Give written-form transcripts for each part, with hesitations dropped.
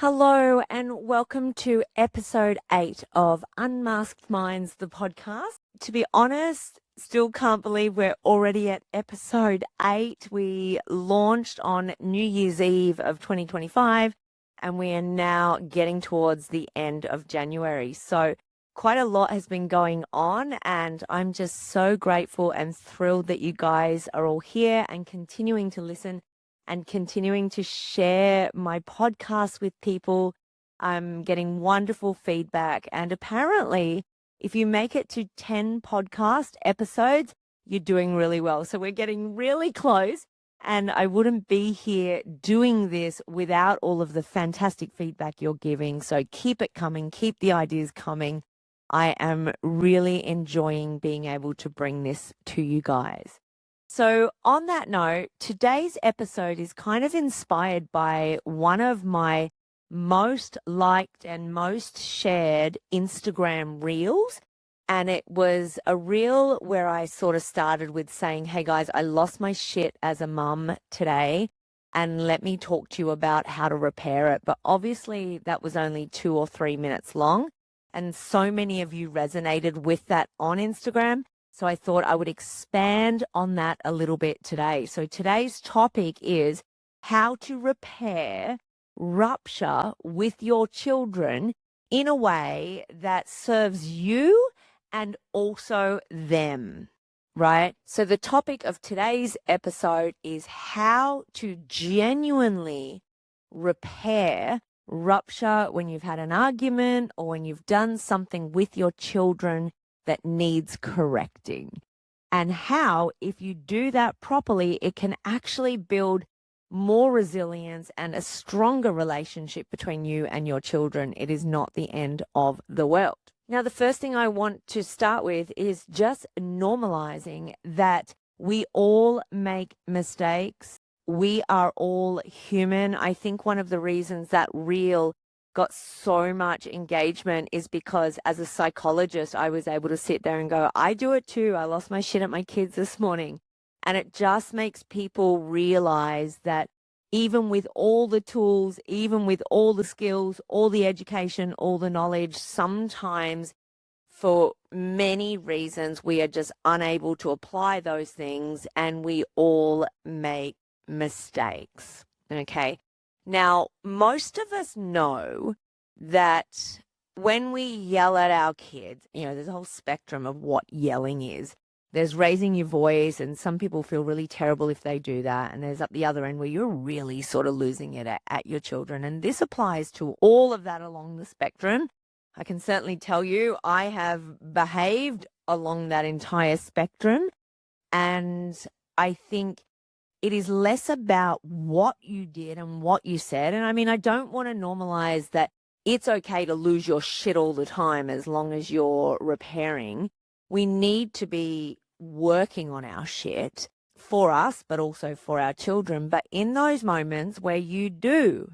Hello and welcome to episode 8 of Unmasked Minds, the podcast. To be honest, still can't believe we're already at episode 8. We launched on New Year's Eve of 2025 and we are now getting towards the end of January. So quite a lot has been going on and I'm just so grateful and thrilled that you guys are all here and continuing to listen and continuing to share my podcast with people. I'm getting wonderful feedback. And apparently, if you make it to 10 podcast episodes, you're doing really well. So we're getting really close. And I wouldn't be here doing this without all of the fantastic feedback you're giving. So keep it coming, keep the ideas coming. I am really enjoying being able to bring this to you guys. So on that note, today's episode is kind of inspired by one of my most liked and most shared Instagram reels. And it was a reel where I sort of started with saying, hey guys, I lost my shit as a mum today. And let me talk to you about how to repair it. But obviously that was only 2 or 3 minutes long. And so many of you resonated with that on Instagram. So I thought I would expand on that a little bit today. So today's topic is how to repair rupture with your children in a way that serves you and also them, right? So the topic of today's episode is how to genuinely repair rupture when you've had an argument or when you've done something with your children that needs correcting, and how, if you do that properly, it can actually build more resilience and a stronger relationship between you and your children. It is not the end of the world. Now, the first thing I want to start with is just normalizing that we all make mistakes. We are all human. I think one of the reasons that reel got so much engagement is because as a psychologist, I was able to sit there and go, I do it too. I lost my shit at my kids this morning. And it just makes people realize that even with all the tools, even with all the skills, all the education, all the knowledge, sometimes for many reasons, we are just unable to apply those things and we all make mistakes. Okay. Now, most of us know that when we yell at our kids, there's a whole spectrum of what yelling is. There's raising your voice, and some people feel really terrible if they do that. And there's at the other end where you're really sort of losing it at your children. And this applies to all of that along the spectrum. I can certainly tell you I have behaved along that entire spectrum. And I think it is less about what you did and what you said. And I mean, I don't want to normalize that it's okay to lose your shit all the time as long as you're repairing. We need to be working on our shit for us, but also for our children. But in those moments where you do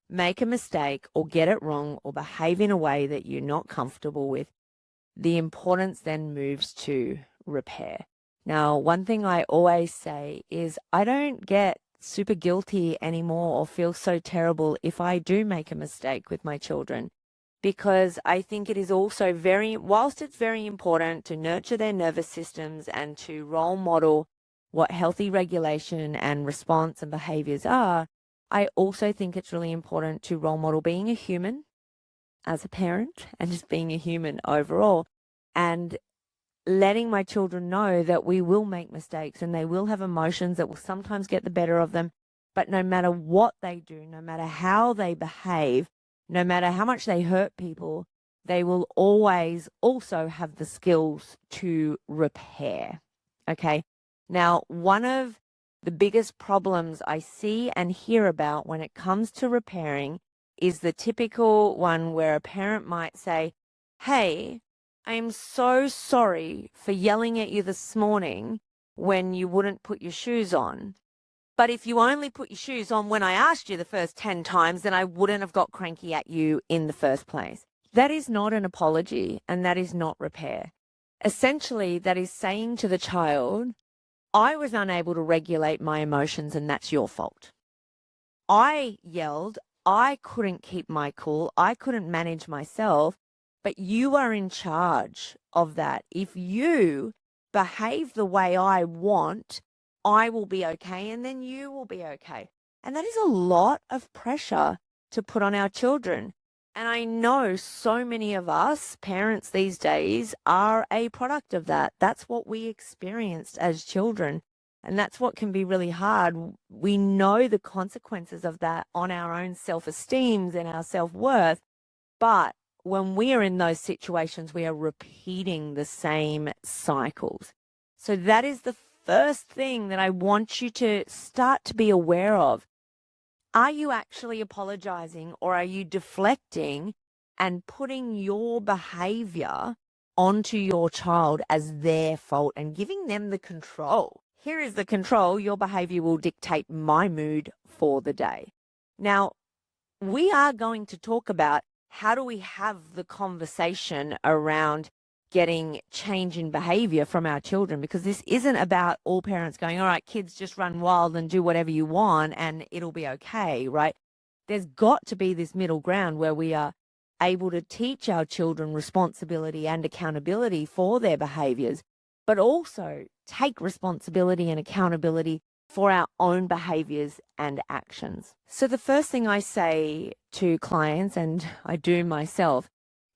make a mistake or get it wrong or behave in a way that you're not comfortable with, the importance then moves to repair. Now, one thing I always say is I don't get super guilty anymore or feel so terrible if I do make a mistake with my children, because I think it is also whilst it's very important to nurture their nervous systems and to role model what healthy regulation and response and behaviors are, I also think it's really important to role model being a human as a parent and just being a human overall, and letting my children know that we will make mistakes and they will have emotions that will sometimes get the better of them. But no matter what they do, no matter how they behave, no matter how much they hurt people, they will always also have the skills to repair. Okay. Now, one of the biggest problems I see and hear about when it comes to repairing is the typical one where a parent might say, hey, I am so sorry for yelling at you this morning when you wouldn't put your shoes on. But if you only put your shoes on when I asked you the first 10 times, then I wouldn't have got cranky at you in the first place. That is not an apology, and that is not repair. Essentially, that is saying to the child, I was unable to regulate my emotions and that's your fault. I yelled, I couldn't keep my cool. I couldn't manage myself, but you are in charge of that. If you behave the way I want, I will be okay, and then you will be okay. And that is a lot of pressure to put on our children. And I know so many of us, parents these days, are a product of that. That's what we experienced as children. And that's what can be really hard. We know the consequences of that on our own self-esteem and our self-worth. But when we are in those situations, we are repeating the same cycles. So that is the first thing that I want you to start to be aware of. Are you actually apologizing, or are you deflecting and putting your behavior onto your child as their fault and giving them the control? Here is the control. Your behavior will dictate my mood for the day. Now, we are going to talk about how do we have the conversation around getting change in behavior from our children, because this isn't about all parents going, all right, kids, just run wild and do whatever you want and it'll be okay, right? There's got to be this middle ground where we are able to teach our children responsibility and accountability for their behaviors, but also take responsibility and accountability for our own behaviors and actions. So the first thing I say to clients, and I do myself,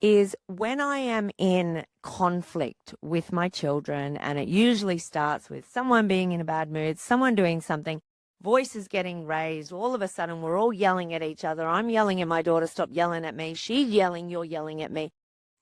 is when I am in conflict with my children, and it usually starts with someone being in a bad mood, someone doing something, voices getting raised, all of a sudden we're all yelling at each other. I'm yelling at my daughter, stop yelling at me. She's yelling, you're yelling at me.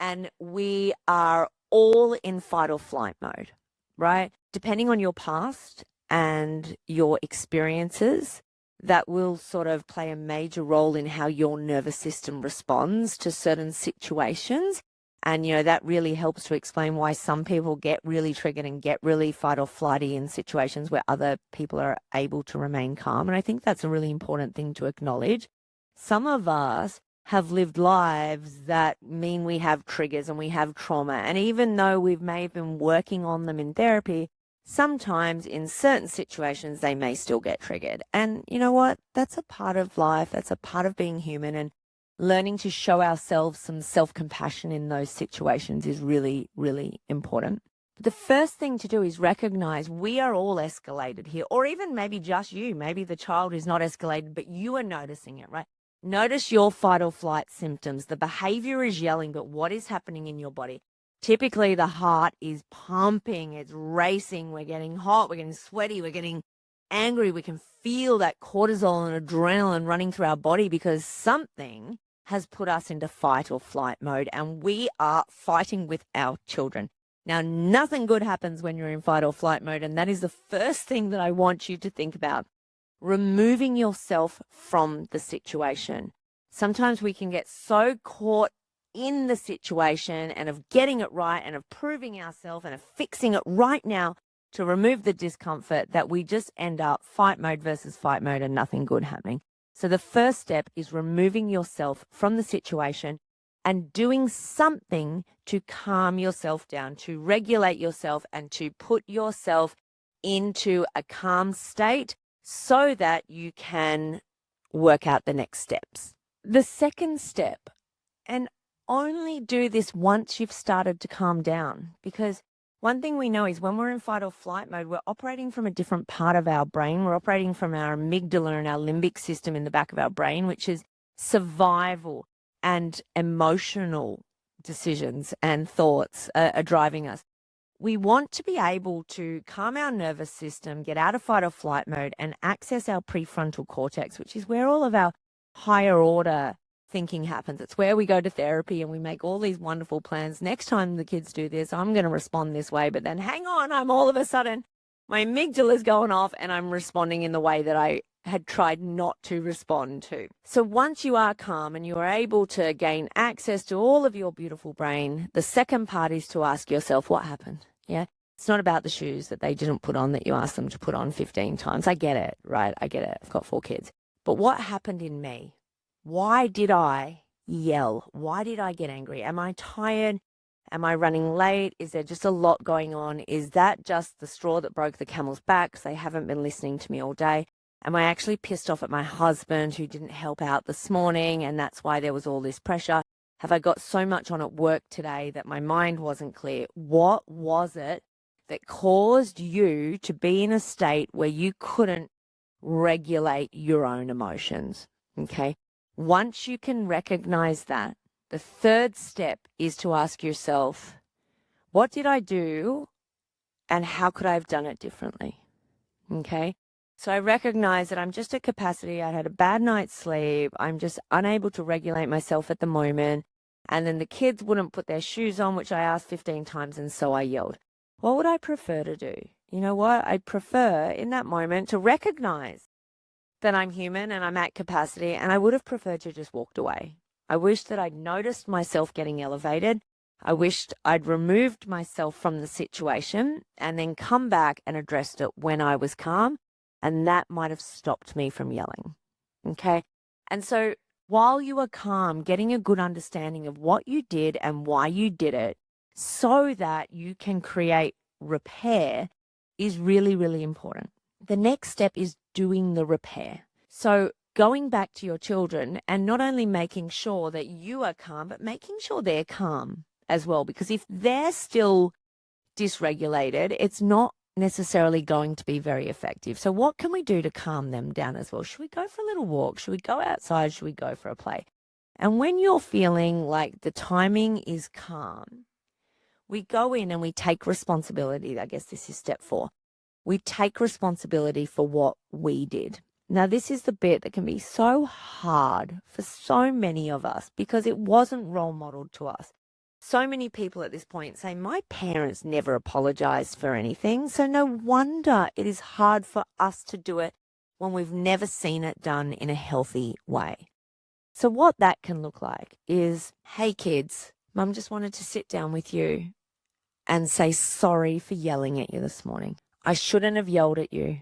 And we are all in fight or flight mode, right? Depending on your past and your experiences, that will sort of play a major role in how your nervous system responds to certain situations. And, that really helps to explain why some people get really triggered and get really fight or flighty in situations where other people are able to remain calm. And I think that's a really important thing to acknowledge. Some of us have lived lives that mean we have triggers and we have trauma. And even though we may have been working on them in therapy, sometimes in certain situations, they may still get triggered. And you know what? That's a part of life. That's a part of being human. And learning to show ourselves some self-compassion in those situations is really, really important. But the first thing to do is recognize we are all escalated here, or even maybe just you. Maybe the child is not escalated, but you are noticing it, right? Notice your fight or flight symptoms. The behavior is yelling, but what is happening in your body? Typically, the heart is pumping, it's racing, we're getting hot, we're getting sweaty, we're getting angry. We can feel that cortisol and adrenaline running through our body because something has put us into fight or flight mode, and we are fighting with our children. Now, nothing good happens when you're in fight or flight mode, and that is the first thing that I want you to think about. Removing yourself from the situation. Sometimes we can get so caught in the situation and of getting it right and of proving ourselves and of fixing it right now to remove the discomfort that we just end up fight mode versus fight mode and nothing good happening. So the first step is removing yourself from the situation and doing something to calm yourself down, to regulate yourself and to put yourself into a calm state so that you can work out the next steps. The second step, and only do this once you've started to calm down, because one thing we know is when we're in fight or flight mode, we're operating from a different part of our brain. We're operating from our amygdala and our limbic system in the back of our brain, which is survival and emotional decisions and thoughts are driving us. We want to be able to calm our nervous system, get out of fight or flight mode, and access our prefrontal cortex, which is where all of our higher order thinking happens. It's where we go to therapy and we make all these wonderful plans. Next time the kids do this, I'm going to respond this way. But then hang on, I'm all of a sudden, my amygdala is going off and I'm responding in the way that I had tried not to respond to. So once you are calm and you are able to gain access to all of your beautiful brain, the second part is to ask yourself, what happened? Yeah. It's not about the shoes that they didn't put on that you asked them to put on 15 times. I get it, right? I get it. I've got 4 kids. But what happened in me? Why did I yell? Why did I get angry? Am I tired? Am I running late? Is there just a lot going on? Is that just the straw that broke the camel's back because they haven't been listening to me all day? Am I actually pissed off at my husband who didn't help out this morning and that's why there was all this pressure? Have I got so much on at work today that my mind wasn't clear? What was it that caused you to be in a state where you couldn't regulate your own emotions? Okay. Once you can recognize that, the third step is to ask yourself, what did I do and how could I have done it differently? Okay. So I recognize that I'm just at capacity. I had a bad night's sleep. I'm just unable to regulate myself at the moment. And then the kids wouldn't put their shoes on, which I asked 15 times, and so I yelled. What would I prefer to do? You know what? I'd prefer in that moment to recognize that I'm human and I'm at capacity, and I would have preferred to just walked away. I wish that I'd noticed myself getting elevated. I wished I'd removed myself from the situation and then come back and addressed it when I was calm, and that might have stopped me from yelling. Okay? And so while you are calm, getting a good understanding of what you did and why you did it so that you can create repair is really, really important. The next step is doing the repair. So going back to your children and not only making sure that you are calm, but making sure they're calm as well. Because if they're still dysregulated, it's not necessarily going to be very effective. So what can we do to calm them down as well? Should we go for a little walk? Should we go outside? Should we go for a play? And when you're feeling like the timing is calm, we go in and we take responsibility. I guess this is step 4. We take responsibility for what we did. Now, this is the bit that can be so hard for so many of us because it wasn't role modeled to us. So many people at this point say, my parents never apologized for anything. So no wonder it is hard for us to do it when we've never seen it done in a healthy way. So what that can look like is, hey kids, Mum just wanted to sit down with you and say sorry for yelling at you this morning. I shouldn't have yelled at you,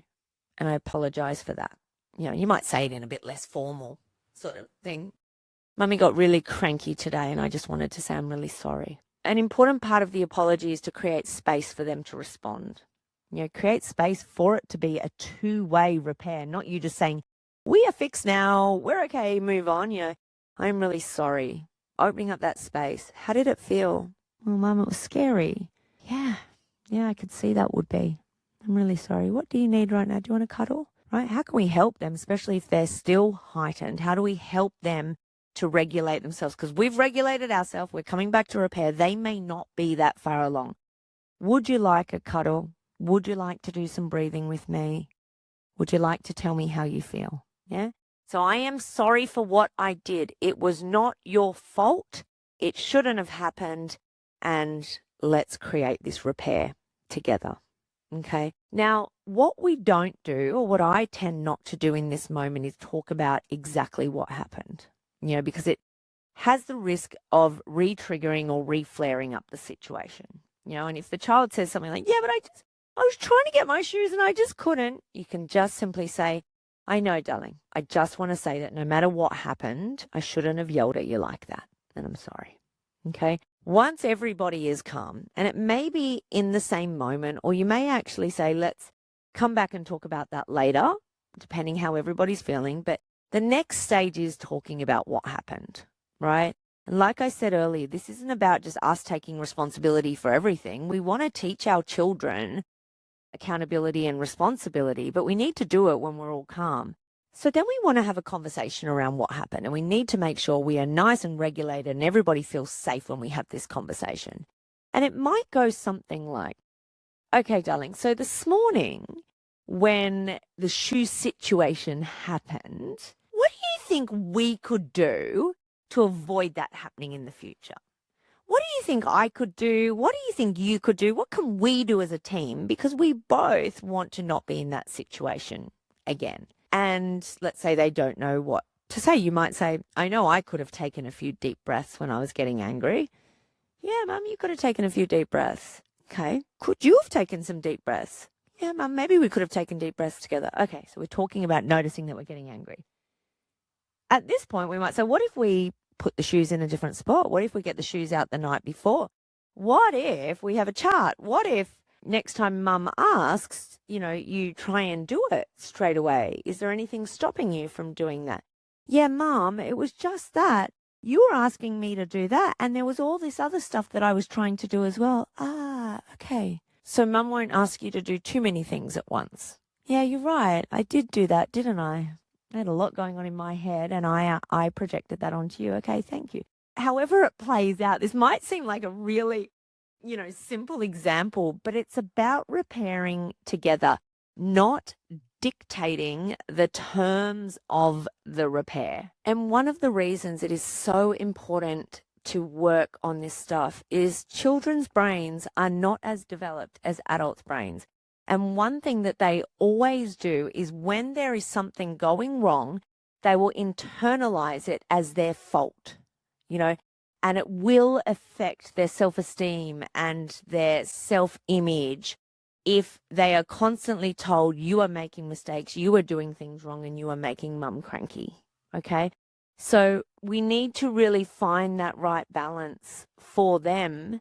and I apologize for that. You know, you might say it in a bit less formal sort of thing. Mummy got really cranky today, and I just wanted to say I'm really sorry. An important part of the apology is to create space for them to respond. You know, create space for it to be a two-way repair, not you just saying, we are fixed now, we're okay, move on. You know, I'm really sorry. Opening up that space. How did it feel? Well, Mum, it was scary. Yeah, I could see that would be. I'm really sorry. What do you need right now? Do you want to cuddle? Right? How can we help them, especially if they're still heightened? How do we help them to regulate themselves? Because we've regulated ourselves. We're coming back to repair. They may not be that far along. Would you like a cuddle? Would you like to do some breathing with me? Would you like to tell me how you feel? Yeah. So I am sorry for what I did. It was not your fault. It shouldn't have happened. And let's create this repair together. Okay. Now, what we don't do, or what I tend not to do in this moment, is talk about exactly what happened, you know, because it has the risk of re-triggering or re-flaring up the situation, you know. And if the child says something like, yeah, but I was trying to get my shoes and I just couldn't, you can just simply say, I know, darling, I just want to say that no matter what happened, I shouldn't have yelled at you like that. And I'm sorry. Okay. Once everybody is calm, and it may be in the same moment, or you may actually say, let's come back and talk about that later, depending how everybody's feeling. But the next stage is talking about what happened, right? And like I said earlier, this isn't about just us taking responsibility for everything. We want to teach our children accountability and responsibility, but we need to do it when we're all calm. So then we want to have a conversation around what happened, and we need to make sure we are nice and regulated and everybody feels safe when we have this conversation. And it might go something like, okay, darling, so this morning when the shoe situation happened, what do you think we could do to avoid that happening in the future? What do you think I could do? What do you think you could do? What can we do as a team? Because we both want to not be in that situation again. And let's say they don't know what to say. You might say, I know I could have taken a few deep breaths when I was getting angry. Yeah, Mum, you could have taken a few deep breaths. Okay. Could you have taken some deep breaths? Yeah, Mum, maybe we could have taken deep breaths together. Okay, so we're talking about noticing that we're getting angry. At this point, we might say, what if we put the shoes in a different spot? What if we get the shoes out the night before? What if we have a chart? What if next time mum asks, you try and do it straight away. Is there anything stopping you from doing that? Yeah, mum, it was just that. You were asking me to do that, and there was all this other stuff that I was trying to do as well. Ah, okay. So mum won't ask you to do too many things at once. Yeah, you're right. I did do that, didn't I? I had a lot going on in my head, and I projected that onto you. Okay, thank you. However it plays out, this might seem like a really, simple example, but it's about repairing together, not dictating the terms of the repair. And one of the reasons it is so important to work on this stuff is children's brains are not as developed as adults' brains. And one thing that they always do is when there is something going wrong, they will internalize it as their fault, and it will affect their self-esteem and their self-image if they are constantly told you are making mistakes, you are doing things wrong, and you are making mum cranky. Okay. So we need to really find that right balance for them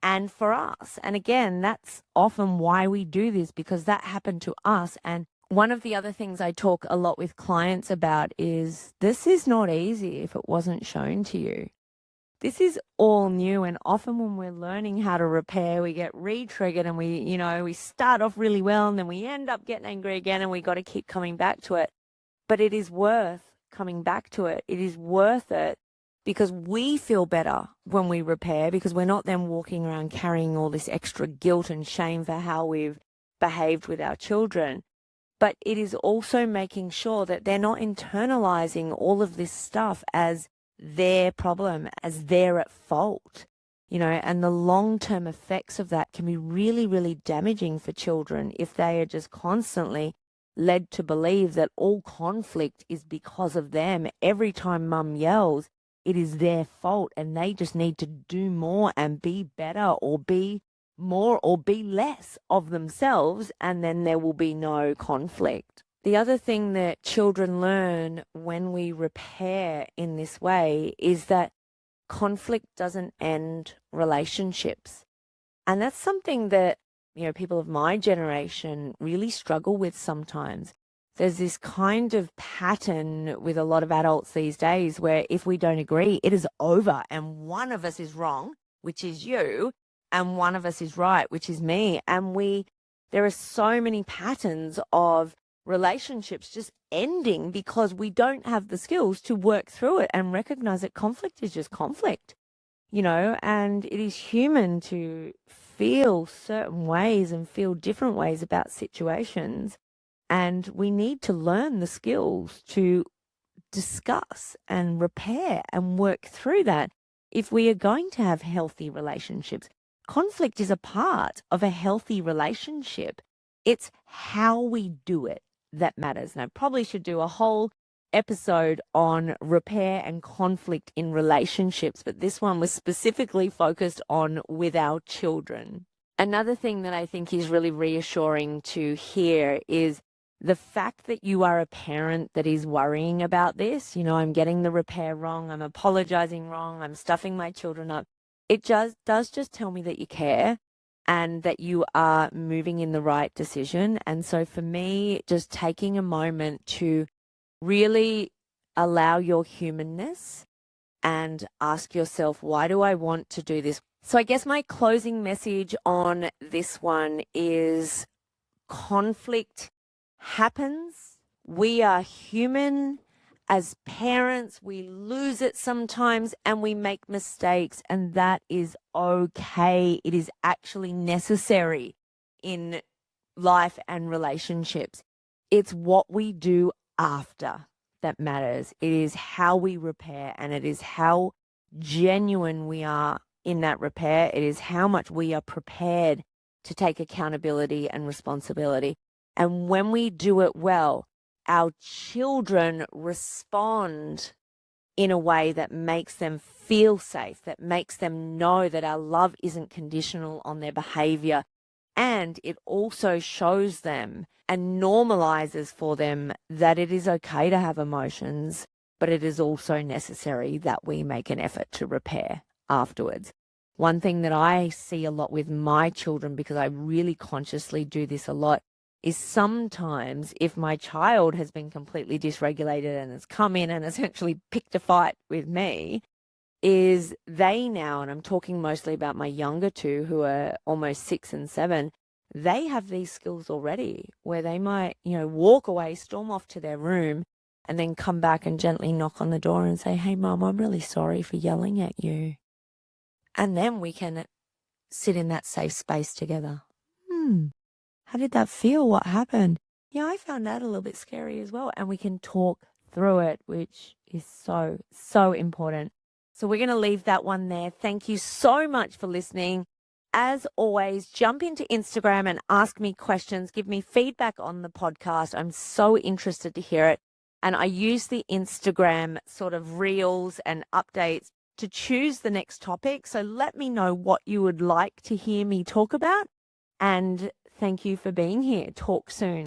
and for us. And again, that's often why we do this, because that happened to us. And one of the other things I talk a lot with clients about is this is not easy if it wasn't shown to you. This is all new, and often when we're learning how to repair, we get re-triggered and we start off really well and then we end up getting angry again, and we got to keep coming back to it. But it is worth coming back to it. It is worth it because we feel better when we repair, because we're not then walking around carrying all this extra guilt and shame for how we've behaved with our children. But it is also making sure that they're not internalizing all of this stuff as their problem, as they're at fault, and the long-term effects of that can be really, really damaging for children if they are just constantly led to believe that all conflict is because of them. Every time mum yells, it is their fault and they just need to do more and be better or be more or be less of themselves, and then there will be no conflict. The other thing that children learn when we repair in this way is that conflict doesn't end relationships. And that's something that, people of my generation really struggle with sometimes. There's this kind of pattern with a lot of adults these days where if we don't agree, it is over and one of us is wrong, which is you, and one of us is right, which is me. And there are so many patterns of relationships just ending because we don't have the skills to work through it and recognize that conflict is just conflict, and it is human to feel certain ways and feel different ways about situations. And we need to learn the skills to discuss and repair and work through that if we are going to have healthy relationships. Conflict is a part of a healthy relationship. It's how we do it that matters. And I probably should do a whole episode on repair and conflict in relationships, but this one was specifically focused on with our children. Another thing that I think is really reassuring to hear is the fact that you are a parent that is worrying about this. I'm getting the repair wrong, I'm apologizing wrong, I'm stuffing my children up. It does just tell me that you care and that you are moving in the right decision. And so for me, just taking a moment to really allow your humanness and ask yourself, why do I want to do this? So I guess my closing message on this one is conflict happens. We are human. As parents, we lose it sometimes and we make mistakes, and that is okay. It is actually necessary in life and relationships. It's what we do after that matters. It is how we repair, and it is how genuine we are in that repair. It is how much we are prepared to take accountability and responsibility. And when we do it well, our children respond in a way that makes them feel safe, that makes them know that our love isn't conditional on their behavior. And it also shows them and normalizes for them that it is okay to have emotions, but it is also necessary that we make an effort to repair afterwards. One thing that I see a lot with my children, because I really consciously do this a lot, is sometimes if my child has been completely dysregulated and has come in and essentially picked a fight with me, is they now, and I'm talking mostly about my younger two who are almost 6 and 7, they have these skills already where they might, walk away, storm off to their room, and then come back and gently knock on the door and say, "Hey, Mum, I'm really sorry for yelling at you." And then we can sit in that safe space together. How did that feel? What happened? Yeah, I found that a little bit scary as well. And we can talk through it, which is so, so important. So we're going to leave that one there. Thank you so much for listening. As always, jump into Instagram and ask me questions. Give me feedback on the podcast. I'm so interested to hear it. And I use the Instagram sort of reels and updates to choose the next topic. So let me know what you would like to hear me talk about. And thank you for being here. Talk soon.